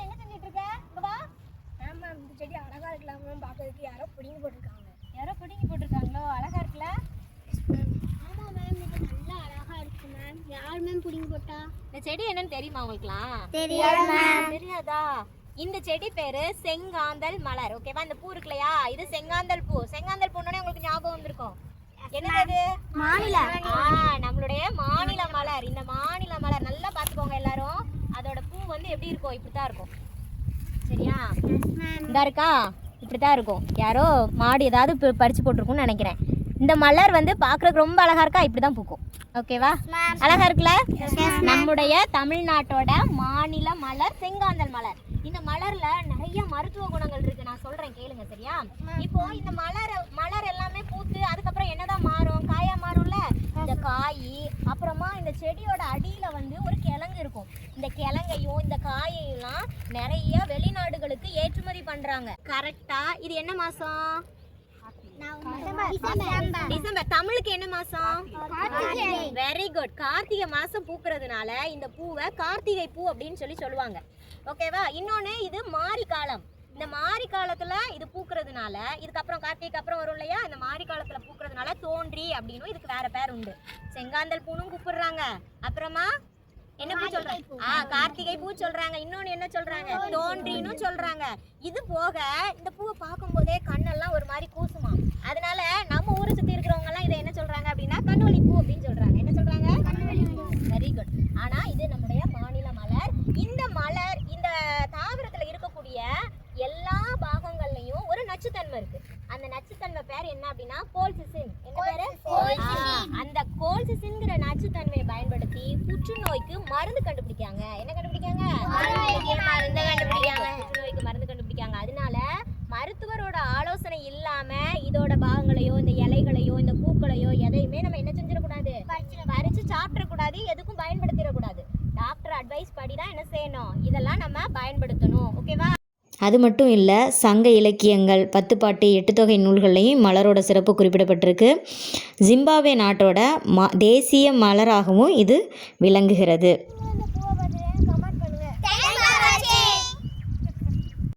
என்ன செஞ்சிட்டு இருக்க? இங்க வா. மேம் இந்த செடி அழகா இருக்கலாம் மேம், பார்க்கறதுக்கு யாரோ பிடிங்கி போட்டிருக்காங்க. யாரோ பிடிங்கி போட்டிருக்காங்களோ? அழகா இருக்குல்ல? ஆமா மேம், இது நல்லா அழகா இருக்கு மேம். யார் மேம் பிடிங்கி போட்டா? இந்த செடி என்னன்னு தெரியுமா உங்களுக்குலாம்? தெரியாது மேம். தெரியாதா? இந்த செடி பேரு செங்காந்தல் மலர். ஓகேவா? இந்த பூ இருக்குலையா, இது செங்காந்தல் பூ. செங்காந்தல் பூன்னே உங்களுக்கு ஞாபகம் வந்திருக்கும். என்னது? மாநில. நம்மளுடைய மாநில மலர். இந்த மாநில மலர் நல்லா பார்த்துக்கோங்க எல்லாரும். அதோட பூ வந்து எப்படி இருக்கும்? இப்படித்தான் இருக்கும். சரியா? இந்த இருக்கா, இப்படித்தான் இருக்கும். யாரோ மாடு ஏதாவது பறிச்சு போட்டிருக்கும்னு நினைக்கிறேன். இந்த மலர் வந்து பார்க்கறதுக்கு ரொம்ப அழகா இருக்கா? இப்படிதான் பூக்கும். ஓகேவா? அழகா இருக்குல்ல? நம்முடைய தமிழ்நாட்டோட மாநில மலர் செங்காந்தல் மலர். இந்த மலர்ல நிறைய மருத்துவ குணங்கள் இருக்கு. நான் சொல்றேன் கேளுங்க. சரியா? இப்போ இந்த மலர் எல்லாமே பூத்து அதுக்கப்புறம் என்னதான் மாறும்? காயா மாறும்ல. இந்த காய் அப்புறமா இந்த செடியோட அடியில வந்து ஒரு கிழங்கு இருக்கும். இந்த கிழங்கையும் இந்த காயையும் நிறைய வெளிநாடுகளுக்கு ஏற்றுமதி பண்றாங்க. கரெக்டா? இது என்ன மாசம்? டிசம்பர். தமிழுக்கு என்ன மாசம்? Very good. கார்த்திகை மாசம் பூக்குறதுனால இந்த பூவை கார்த்திகை பூ அப்படின்னு சொல்லுவாங்க. ஓகேவா? இன்னொன்னு, இது மாரி காலம். இந்த மாரி காலத்துல இது பூக்குறதுனால, இதுக்கப்புறம் கார்த்திகைக்கு அப்புறம் வரும் இல்லையா, இந்த மாரி காலத்துல பூக்குறதுனால தோன்றி அப்படின்னு இதுக்கு வேற பேர் உண்டு. செங்காந்தல் பூனும் கூப்பிடுறாங்க. அப்புறமா என்ன பூ சொல்றாங்க? கார்த்திகை பூ சொல்றாங்க. இன்னொன்னு என்ன சொல்றாங்க? தோன்றின்னு சொல்றாங்க. இது போக இந்த பூவை பார்க்கும் போதே கண்ணெல்லாம் ஒரு மாதிரி கூசுமா. அதனால நம்ம ஊரை சுத்தி இருக்கிறவங்க எல்லாம் இதை என்ன சொல்றாங்க அப்படின்னா கண்ணுவலி பூ அப்படின்னு சொல்றாங்க. என்ன சொல்றாங்க? Very good. ஆனா இது நம்முடைய மாநில மலர். இந்த மலர் இந்த தாவரத்துல இருக்கக்கூடிய எல்லா பாகங்கள்லயும் ஒரு நச்சுத்தன்மை இருக்கு. அந்த நச்சுத்தன்மை பேர் என்ன அப்படின்னா கோல்சிசின். என்ன பேரு? அந்த கோல்சிசின்ங்கிற நச்சுத்தன்மையை பயன்படுத்தி புற்றுநோய்க்கு மருந்து கண்டுபிடிக்காங்க. என்ன கண்டுபிடிக்காங்க? புற்றுநோய்க்கு மருந்து கண்டுபிடிக்காங்க. அதனால மருத்துவரோட ஆலோசனை இல்லாம இதோட பாகங்களையோ இந்த இலைகளையோ இந்த பூக்களையோ எதையுமே நம்ம என்ன செஞ்சிடக்கூடாது? பறிச்சு சாப்பிடக்கூடாது. எதுக்கும் பயன்படுத்திடக்கூடாது. டாக்டர் அட்வைஸ் படி தான் என்ன செய்யணும், இதெல்லாம் நம்ம பயன்படுத்தணும். ஓகேவா? அது மட்டும் இல்லை, சங்க இலக்கியங்கள், 10 பாட்டு, 8 தொகை நூல்கள்லையும் மலரோட சிறப்பு குறிப்பிடப்பட்டிருக்கு. ஜிம்பாப்வே நாட்டோட தேசிய மலராகவும் இது விளங்குகிறது.